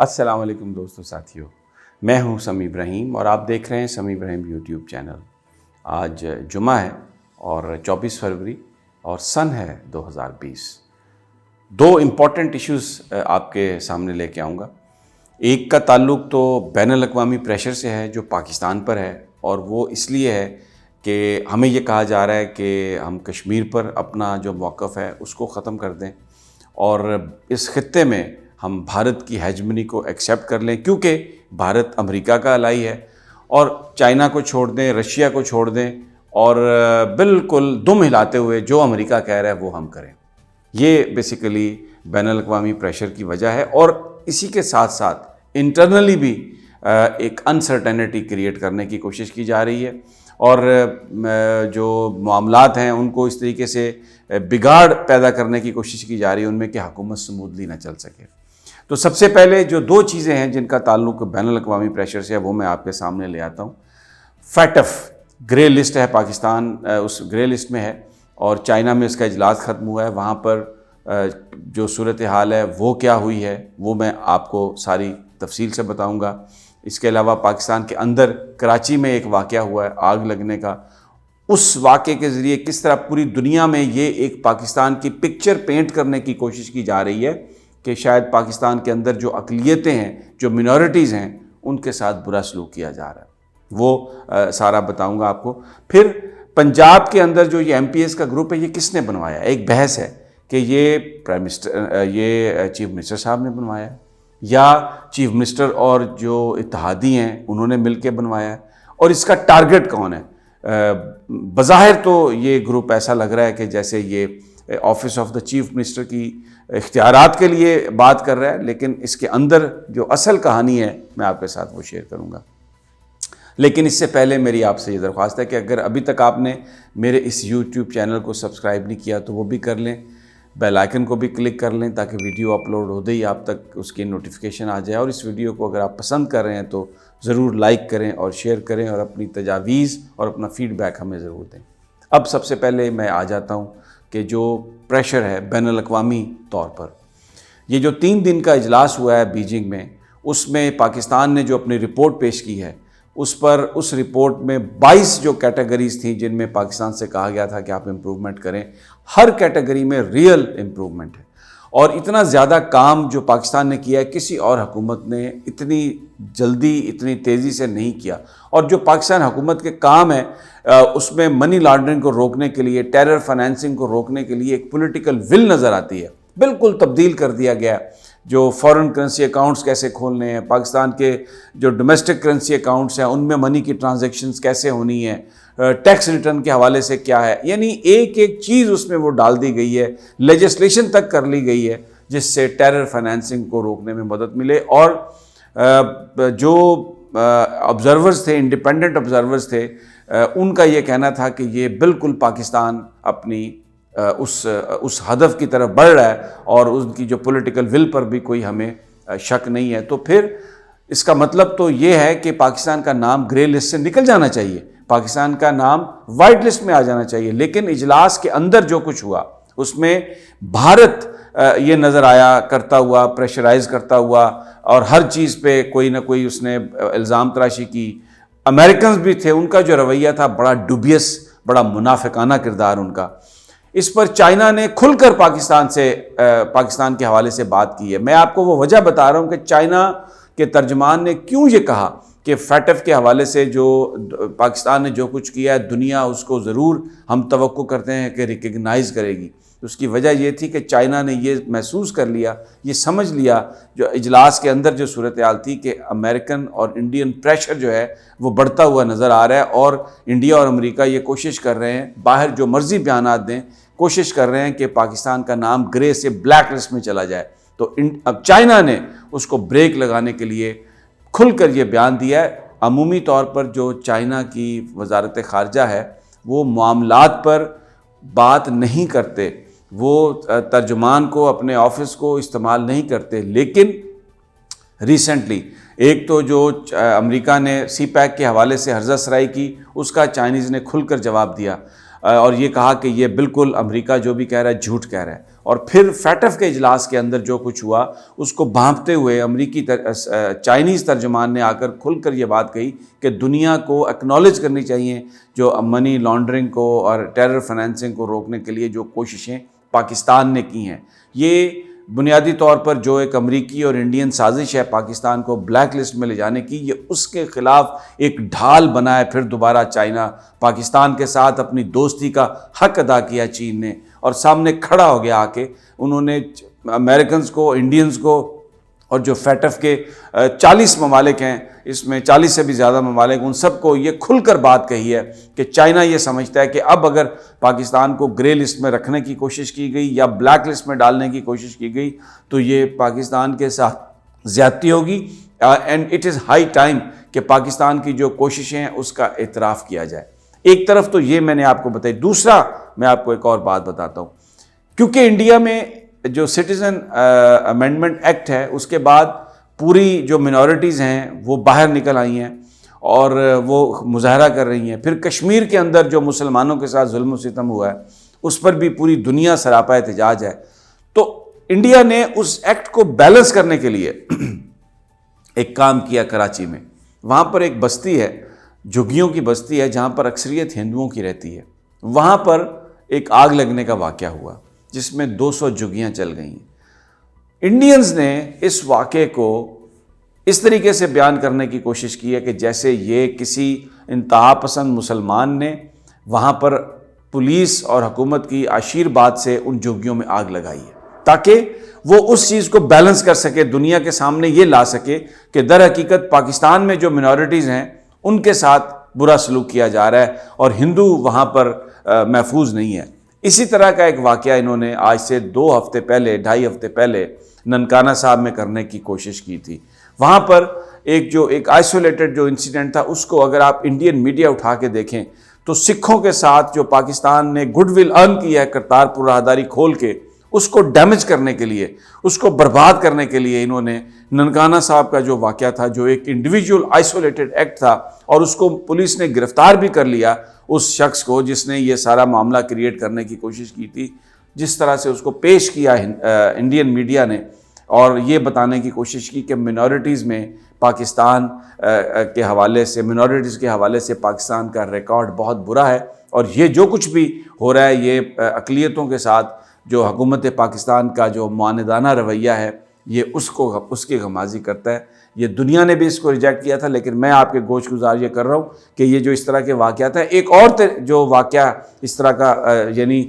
السلام علیکم دوستو ساتھیو، میں ہوں سمیع ابراہیم اور آپ دیکھ رہے ہیں سمیع ابراہیم یوٹیوب چینل۔ آج جمعہ ہے اور 24 فروری اور سن ہے 2020۔ دو امپورٹنٹ ایشوز آپ کے سامنے لے کے آؤں گا۔ ایک کا تعلق تو بین الاقوامی پریشر سے ہے جو پاکستان پر ہے، اور وہ اس لیے ہے کہ ہمیں یہ کہا جا رہا ہے کہ ہم کشمیر پر اپنا جو موقف ہے اس کو ختم کر دیں اور اس خطے میں ہم بھارت کی ہیجمنی کو ایکسیپٹ کر لیں، کیونکہ بھارت امریکہ کا الائی ہے، اور چائنا کو چھوڑ دیں، رشیا کو چھوڑ دیں اور بالکل دم ہلاتے ہوئے جو امریکہ کہہ رہا ہے وہ ہم کریں۔ یہ بیسیکلی بین الاقوامی پریشر کی وجہ ہے، اور اسی کے ساتھ ساتھ انٹرنلی بھی ایک انسرٹینٹی کریٹ کرنے کی کوشش کی جا رہی ہے، اور جو معاملات ہیں ان کو اس طریقے سے بگاڑ پیدا کرنے کی کوشش کی جا رہی ہے ان میں کہ حکومت سموتھلی نہ چل سکے۔ تو سب سے پہلے جو دو چیزیں ہیں جن کا تعلق بین الاقوامی پریشر سے ہے وہ میں آپ کے سامنے لے آتا ہوں۔ فیٹف گرے لسٹ ہے، پاکستان اس گرے لسٹ میں ہے، اور چائنا میں اس کا اجلاس ختم ہوا ہے۔ وہاں پر جو صورتحال ہے وہ کیا ہوئی ہے وہ میں آپ کو ساری تفصیل سے بتاؤں گا۔ اس کے علاوہ پاکستان کے اندر کراچی میں ایک واقعہ ہوا ہے آگ لگنے کا، اس واقعے کے ذریعے کس طرح پوری دنیا میں یہ ایک پاکستان کی پکچر پینٹ کرنے کی کوشش کی جا رہی ہے کہ شاید پاکستان کے اندر جو اقلیتیں ہیں، جو منورٹیز ہیں، ان کے ساتھ برا سلوک کیا جا رہا ہے، وہ سارا بتاؤں گا آپ کو۔ پھر پنجاب کے اندر جو یہ MPs کا گروپ ہے یہ کس نے بنوایا؟ ایک بحث ہے کہ یہ چیف منسٹر صاحب نے بنوایا ہے یا چیف منسٹر اور جو اتحادی ہیں انہوں نے مل کے بنوایا ہے، اور اس کا ٹارگٹ کون ہے؟ بظاہر تو یہ گروپ ایسا لگ رہا ہے کہ جیسے یہ office of the chief minister کی اختیارات کے لیے بات کر رہا ہے، لیکن اس کے اندر جو اصل کہانی ہے میں آپ کے ساتھ وہ شیئر کروں گا۔ لیکن اس سے پہلے میری آپ سے یہ درخواست ہے کہ اگر ابھی تک آپ نے میرے اس یوٹیوب چینل کو سبسکرائب نہیں کیا تو وہ بھی کر لیں، بیل آئیکن کو بھی کلک کر لیں تاکہ ویڈیو اپلوڈ ہوتے ہی آپ تک اس کی نوٹیفیکیشن آ جائے، اور اس ویڈیو کو اگر آپ پسند کر رہے ہیں تو ضرور لائک کریں اور شیئر کریں، اور اپنی تجاویز اور اپنا فیڈ بیک ہمیں ضرور دیں۔ اب سب سے پہلے میں آ جاتا ہوں کہ جو پریشر ہے بین الاقوامی طور پر، یہ جو 3 دن کا اجلاس ہوا ہے بیجنگ میں، اس میں پاکستان نے جو اپنی رپورٹ پیش کی ہے اس رپورٹ میں 22 جو کیٹیگریز تھیں جن میں پاکستان سے کہا گیا تھا کہ آپ امپروومنٹ کریں، ہر کیٹیگری میں ریئل امپروومنٹ ہے، اور اتنا زیادہ کام جو پاکستان نے کیا ہے کسی اور حکومت نے اتنی جلدی اتنی تیزی سے نہیں کیا۔ اور جو پاکستان حکومت کے کام ہے اس میں منی لانڈرنگ کو روکنے کے لیے، ٹیرر فائنینسنگ کو روکنے کے لیے ایک پولیٹیکل ول نظر آتی ہے، بالکل تبدیل کر دیا گیا۔ جو فورن کرنسی اکاؤنٹس کیسے کھولنے ہیں، پاکستان کے جو ڈومیسٹک کرنسی اکاؤنٹس ہیں ان میں منی کی ٹرانزیکشنز کیسے ہونی ہیں، ٹیکس ریٹرن کے حوالے سے کیا ہے، یعنی ایک ایک چیز اس میں وہ ڈال دی گئی ہے، لیجسلیشن تک کر لی گئی ہے جس سے ٹیرر فائنینسنگ کو روکنے میں مدد ملے۔ اور جو آبزرورز تھے، انڈیپینڈنٹ آبزرورز تھے، ان کا یہ کہنا تھا کہ یہ بالکل پاکستان اپنی اس ہدف کی طرف بڑھ رہا ہے، اور ان کی جو پولیٹیکل ول پر بھی کوئی ہمیں شک نہیں ہے۔ تو پھر اس کا مطلب تو یہ ہے کہ پاکستان کا نام گرے لسٹ سے نکل جانا چاہیے، پاکستان کا نام وائٹ لسٹ میں آ جانا چاہیے۔ لیکن اجلاس کے اندر جو کچھ ہوا اس میں بھارت یہ نظر آیا کرتا ہوا، پریشرائز کرتا ہوا، اور ہر چیز پہ کوئی نہ کوئی اس نے الزام تراشی کی۔ امریکنز بھی تھے، ان کا جو رویہ تھا بڑا ڈوبیس، بڑا منافقانہ کردار ان کا۔ اس پر چائنا نے کھل کر پاکستان کے حوالے سے بات کی ہے۔ میں آپ کو وہ وجہ بتا رہا ہوں کہ چائنا کے ترجمان نے کیوں یہ کہا کہ فیٹف کے حوالے سے جو پاکستان نے جو کچھ کیا ہے دنیا اس کو ضرور ہم توقع کرتے ہیں کہ ریکگنائز کرے گی۔ اس کی وجہ یہ تھی کہ چائنا نے یہ محسوس کر لیا، یہ سمجھ لیا جو اجلاس کے اندر جو صورتحال تھی کہ امریکن اور انڈین پریشر جو ہے وہ بڑھتا ہوا نظر آ رہا ہے، اور انڈیا اور امریکہ یہ کوشش کر رہے ہیں، باہر جو مرضی بیانات دیں، کوشش کر رہے ہیں کہ پاکستان کا نام گرے سے بلیک لسٹ میں چلا جائے۔ تو اب چائنا نے اس کو بریک لگانے کے لیے کھل کر یہ بیان دیا ہے۔ عمومی طور پر جو چائنا کی وزارت خارجہ ہے وہ معاملات پر بات نہیں کرتے، وہ ترجمان کو اپنے آفس کو استعمال نہیں کرتے، لیکن ریسنٹلی ایک تو جو امریکہ نے سی پیک کے حوالے سے ہرزہ سرائی کی، اس کا چائنیز نے کھل کر جواب دیا۔ اور یہ کہا کہ یہ بالکل امریکہ جو بھی کہہ رہا ہے جھوٹ کہہ رہا ہے. اور پھر فیٹف کے اجلاس کے اندر جو کچھ ہوا اس کو بھانپتے ہوئے چائنیز ترجمان نے آ کر کھل کر یہ بات کہی کہ دنیا کو اکنالج کرنی چاہیے جو منی لانڈرنگ کو اور ٹیرر فنانسنگ کو روکنے کے لیے جو کوششیں پاکستان نے کی ہیں. یہ بنیادی طور پر جو ایک امریکی اور انڈین سازش ہے پاکستان کو بلیک لسٹ میں لے جانے کی، یہ اس کے خلاف ایک ڈھال بنا ہے. پھر دوبارہ چائنا پاکستان کے ساتھ اپنی دوستی کا حق ادا کیا چین نے، اور سامنے کھڑا ہو گیا آ کے. انہوں نے امریکنز کو، انڈینز کو، اور جو فیٹف کے 40 ممالک ہیں، اس میں 40 سے بھی زیادہ ممالک، ان سب کو یہ کھل کر بات کہی ہے کہ چائنا یہ سمجھتا ہے کہ اب اگر پاکستان کو گرے لسٹ میں رکھنے کی کوشش کی گئی یا بلیک لسٹ میں ڈالنے کی کوشش کی گئی تو یہ پاکستان کے ساتھ زیادتی ہوگی. And it is high time کہ پاکستان کی جو کوششیں ہیں اس کا اعتراف کیا جائے. ایک طرف تو یہ میں نے آپ کو بتائی. دوسرا میں آپ کو ایک اور بات بتاتا ہوں. کیونکہ انڈیا میں جو سٹیزن امینڈمنٹ ایکٹ ہے اس کے بعد پوری جو منورٹیز ہیں وہ باہر نکل آئی ہیں اور وہ مظاہرہ کر رہی ہیں. پھر کشمیر کے اندر جو مسلمانوں کے ساتھ ظلم و ستم ہوا ہے اس پر بھی پوری دنیا سراپا احتجاج ہے. تو انڈیا نے اس ایکٹ کو بیلنس کرنے کے لیے ایک کام کیا کراچی میں. وہاں پر ایک بستی ہے، جھگیوں کی بستی ہے، جہاں پر اکثریت ہندوؤں کی رہتی ہے. وہاں پر ایک آگ لگنے کا واقعہ ہوا جس میں 200 جھگیاں چل گئی ہیں. انڈینز نے اس واقعے کو اس طریقے سے بیان کرنے کی کوشش کی ہے کہ جیسے یہ کسی انتہا پسند مسلمان نے وہاں پر پولیس اور حکومت کی عشیر بات سے ان جھگیوں میں آگ لگائی ہے، تاکہ وہ اس چیز کو بیلنس کر سکے، دنیا کے سامنے یہ لا سکے کہ در حقیقت پاکستان میں جو منورٹیز ہیں ان کے ساتھ برا سلوک کیا جا رہا ہے اور ہندو وہاں پر محفوظ نہیں ہے. اسی طرح کا ایک واقعہ انہوں نے آج سے 2 ہفتے پہلے، 2.5 ہفتے پہلے ننکانہ صاحب میں کرنے کی کوشش کی تھی. وہاں پر ایک آئسولیٹڈ جو انسیڈنٹ تھا اس کو اگر آپ انڈین میڈیا اٹھا کے دیکھیں تو سکھوں کے ساتھ جو پاکستان نے گڈ ول ارن کی ہے کرتارپور راہداری کھول کے، اس کو ڈیمیج کرنے کے لیے، اس کو برباد کرنے کے لیے انہوں نے ننکانہ صاحب کا جو واقعہ تھا، جو ایک انڈیویجول آئسولیٹڈ ایکٹ تھا، اور اس کو پولیس نے گرفتار بھی کر لیا اس شخص کو جس نے یہ سارا معاملہ کریٹ کرنے کی کوشش کی تھی. جس طرح سے اس کو پیش کیا انڈین میڈیا نے اور یہ بتانے کی کوشش کی کہ منورٹیز میں پاکستان کے حوالے سے، منورٹیز کے حوالے سے پاکستان کا ریکارڈ بہت برا ہے، اور یہ جو کچھ بھی ہو رہا ہے یہ اقلیتوں کے ساتھ جو حکومت پاکستان کا جو معاندانہ رویہ ہے یہ اس کی غمازی کرتا ہے. یہ دنیا نے بھی اس کو ریجیکٹ کیا تھا، لیکن میں آپ کے گوش گزار یہ کر رہا ہوں کہ یہ جو اس طرح کے واقعات ہیں، ایک اور جو واقعہ اس طرح کا یعنی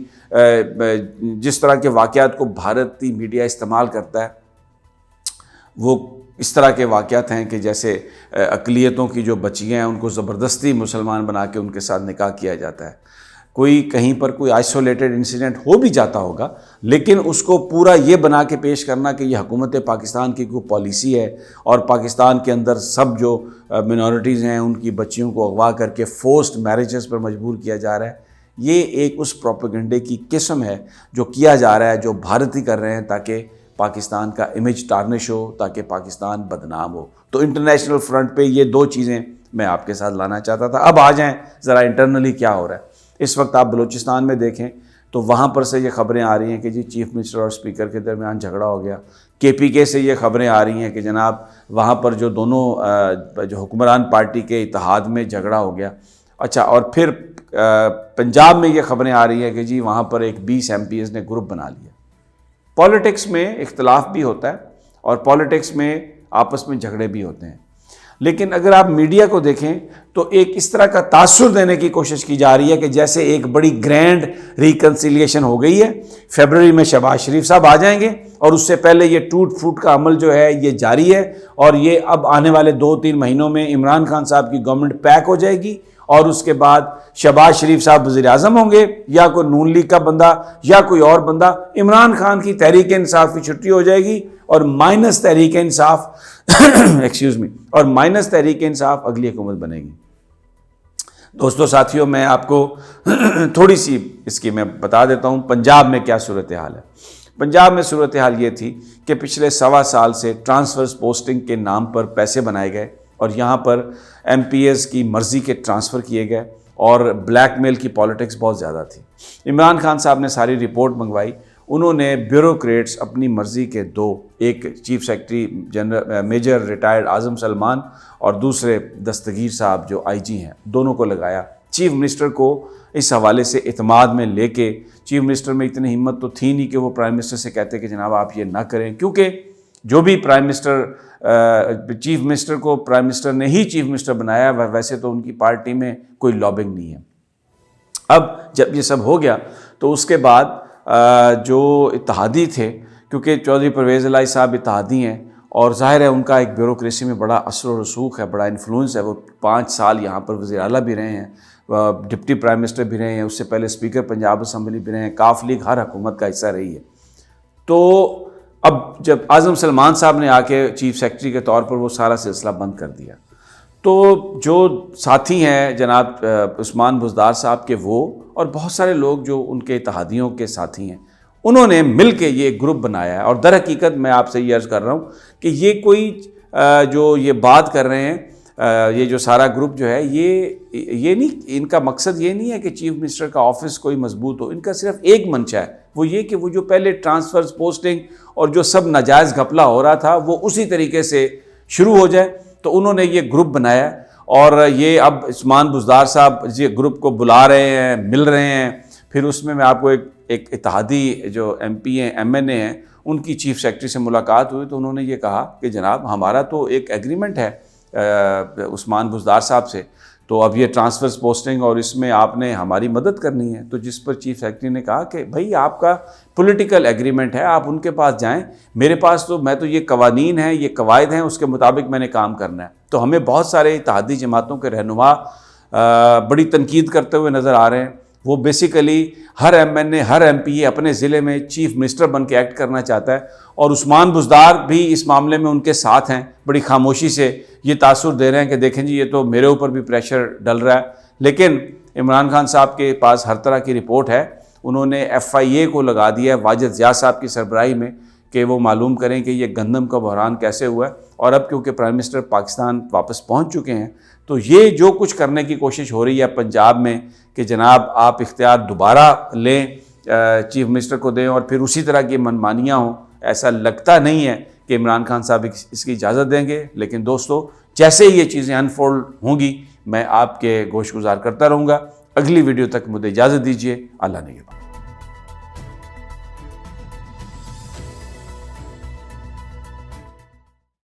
جس طرح کے واقعات کو بھارتی میڈیا استعمال کرتا ہے وہ اس طرح کے واقعات ہیں کہ جیسے اقلیتوں کی جو بچیاں ہیں ان کو زبردستی مسلمان بنا کے ان کے ساتھ نکاح کیا جاتا ہے. کوئی کہیں پر کوئی آئسولیٹڈ انسیڈنٹ ہو بھی جاتا ہوگا، لیکن اس کو پورا یہ بنا کے پیش کرنا کہ یہ حکومت پاکستان کی کوئی پالیسی ہے اور پاکستان کے اندر سب جو منورٹیز ہیں ان کی بچیوں کو اغوا کر کے فورسڈ میرجز پر مجبور کیا جا رہا ہے، یہ ایک اس پروپیگنڈے کی قسم ہے جو کیا جا رہا ہے، جو بھارتی کر رہے ہیں تاکہ پاکستان کا امیج ٹارنش ہو، تاکہ پاکستان بدنام ہو. تو انٹرنیشنل فرنٹ پہ یہ 2 چیزیں میں آپ کے ساتھ لانا چاہتا تھا. اب آ جائیں ذرا انٹرنلی کیا ہو رہا ہے. اس وقت آپ بلوچستان میں دیکھیں تو وہاں پر سے یہ خبریں آ رہی ہیں کہ جی چیف منسٹر اور اسپیکر کے درمیان جھگڑا ہو گیا. KPK سے یہ خبریں آ رہی ہیں کہ جناب وہاں پر جو دونوں جو حکمران پارٹی کے اتحاد میں جھگڑا ہو گیا. اچھا، اور پھر پنجاب میں یہ خبریں آ رہی ہیں کہ جی وہاں پر ایک 20 MPs نے گروپ بنا لیا. پالیٹکس میں اختلاف بھی ہوتا ہے اور پالیٹکس میں آپس میں جھگڑے بھی ہوتے ہیں، لیکن اگر آپ میڈیا کو دیکھیں تو ایک اس طرح کا تاثر دینے کی کوشش کی جا رہی ہے کہ جیسے ایک بڑی گرینڈ ریکنسیلیشن ہو گئی ہے. فیبروری میں شہباز شریف صاحب آ جائیں گے اور اس سے پہلے یہ ٹوٹ پھوٹ کا عمل جو ہے یہ جاری ہے، اور یہ اب آنے والے 2-3 مہینوں میں عمران خان صاحب کی گورنمنٹ پیک ہو جائے گی، اور اس کے بعد شہباز شریف صاحب وزیر اعظم ہوں گے یا کوئی نون لیگ کا بندہ یا کوئی اور بندہ. عمران خان کی تحریک انصاف کی چھٹی ہو جائے گی اور مائنس تحریک انصاف اور مائنس تحریک انصاف اگلی حکومت بنے گی. دوستو ساتھیوں، میں آپ کو تھوڑی سی اس کی میں بتا دیتا ہوں پنجاب میں کیا صورتحال ہے. پنجاب میں صورتحال یہ تھی کہ پچھلے 1.25 سال سے ٹرانسفرز پوسٹنگ کے نام پر پیسے بنائے گئے اور یہاں پر MPs کی مرضی کے ٹرانسفر کیے گئے اور بلیک میل کی پالیٹکس بہت زیادہ تھی۔ عمران خان صاحب نے ساری رپورٹ منگوائی، انہوں نے بیوروکریٹس اپنی مرضی کے دو، ایک chief secretary general major retired Azam Salman اور دوسرے دستگیر صاحب جو آئی جی ہیں، دونوں کو لگایا۔ چیف منسٹر کو اس حوالے سے اعتماد میں لے کے، چیف منسٹر میں اتنی ہمت تو تھی نہیں کہ وہ پرائم منسٹر سے کہتے کہ جناب آپ یہ نہ کریں، کیونکہ جو بھی پرائم منسٹر چیف منسٹر کو پرائم منسٹر نے ہی چیف منسٹر بنایا، ویسے تو ان کی پارٹی میں کوئی لابنگ نہیں ہے۔ اب جب یہ سب ہو گیا تو اس کے بعد جو اتحادی تھے، کیونکہ چودھری پرویز الہی صاحب اتحادی ہیں اور ظاہر ہے ان کا ایک بیوروکریسی میں بڑا اثر و رسوخ ہے، بڑا انفلوئنس ہے، وہ 5 سال یہاں پر وزیر اعلیٰ بھی رہے ہیں، ڈپٹی پرائم منسٹر بھی رہے ہیں، اس سے پہلے اسپیکر پنجاب اسمبلی بھی رہے ہیں، کاف لیگ ہر حکومت کا حصہ رہی ہے۔ تو اب جب اعظم سلمان صاحب نے آ کے چیف سیکرٹری کے طور پر وہ سارا سلسلہ بند کر دیا، تو جو ساتھی ہیں جناب عثمان بزدار صاحب کے، وہ اور بہت سارے لوگ جو ان کے اتحادیوں کے ساتھی ہیں، انہوں نے مل کے یہ ایک گروپ بنایا ہے۔ اور در حقیقت میں آپ سے یہ عرض کر رہا ہوں کہ یہ کوئی جو یہ بات کر رہے ہیں، یہ جو سارا گروپ جو ہے، یہ نہیں، ان کا مقصد یہ نہیں ہے کہ چیف منسٹر کا آفس کوئی مضبوط ہو، ان کا صرف ایک منشا ہے، وہ یہ کہ وہ جو پہلے ٹرانسفرز، پوسٹنگ اور جو سب ناجائز گھپلہ ہو رہا تھا وہ اسی طریقے سے شروع ہو جائے۔ تو انہوں نے یہ گروپ بنایا اور یہ اب عثمان بزدار صاحب یہ گروپ کو بلا رہے ہیں، مل رہے ہیں۔ پھر اس میں آپ کو ایک اتحادی جو ایم پی ہیں، ایم این اے ہیں، ان کی چیف سیکرٹری سے ملاقات ہوئی تو انہوں نے یہ کہا کہ جناب ہمارا تو ایک ایگریمنٹ ہے عثمان بزدار صاحب سے، تو اب یہ ٹرانسفرز، پوسٹنگ اور اس میں آپ نے ہماری مدد کرنی ہے۔ تو جس پر چیف سیکرٹری نے کہا کہ بھائی آپ کا پولیٹیکل ایگریمنٹ ہے، آپ ان کے پاس جائیں، میرے پاس تو میں تو یہ قوانین ہیں، یہ قواعد ہیں، اس کے مطابق میں نے کام کرنا ہے۔ تو ہمیں بہت سارے اتحادی جماعتوں کے رہنما بڑی تنقید کرتے ہوئے نظر آ رہے ہیں۔ وہ بیسیکلی ہر ایم این اے، ہر ایم پی اے اپنے ضلع میں چیف منسٹر بن کے ایکٹ کرنا چاہتا ہے، اور عثمان بزدار بھی اس معاملے میں ان کے ساتھ ہیں، بڑی خاموشی سے یہ تاثر دے رہے ہیں کہ دیکھیں جی یہ تو میرے اوپر بھی پریشر ڈل رہا ہے۔ لیکن عمران خان صاحب کے پاس ہر طرح کی رپورٹ ہے، انہوں نے ایف آئی اے کو لگا دیا ہے واجد ضیاء صاحب کی سربراہی میں کہ وہ معلوم کریں کہ یہ گندم کا بحران کیسے ہوا ہے۔ اور اب کیونکہ پرائم منسٹر پاکستان واپس پہنچ چکے ہیں، تو یہ جو کچھ کرنے کی کوشش ہو رہی ہے پنجاب میں کہ جناب آپ اختیار دوبارہ لیں، چیف منسٹر کو دیں اور پھر اسی طرح کی منمانیاں ہوں، ایسا لگتا نہیں ہے کہ عمران خان صاحب اس کی اجازت دیں گے۔ لیکن دوستو، جیسے ہی یہ چیزیں انفولڈ ہوں گی میں آپ کے گوش گزار کرتا رہوں گا۔ اگلی ویڈیو تک مجھے اجازت دیجیے، اللہ نگہبان۔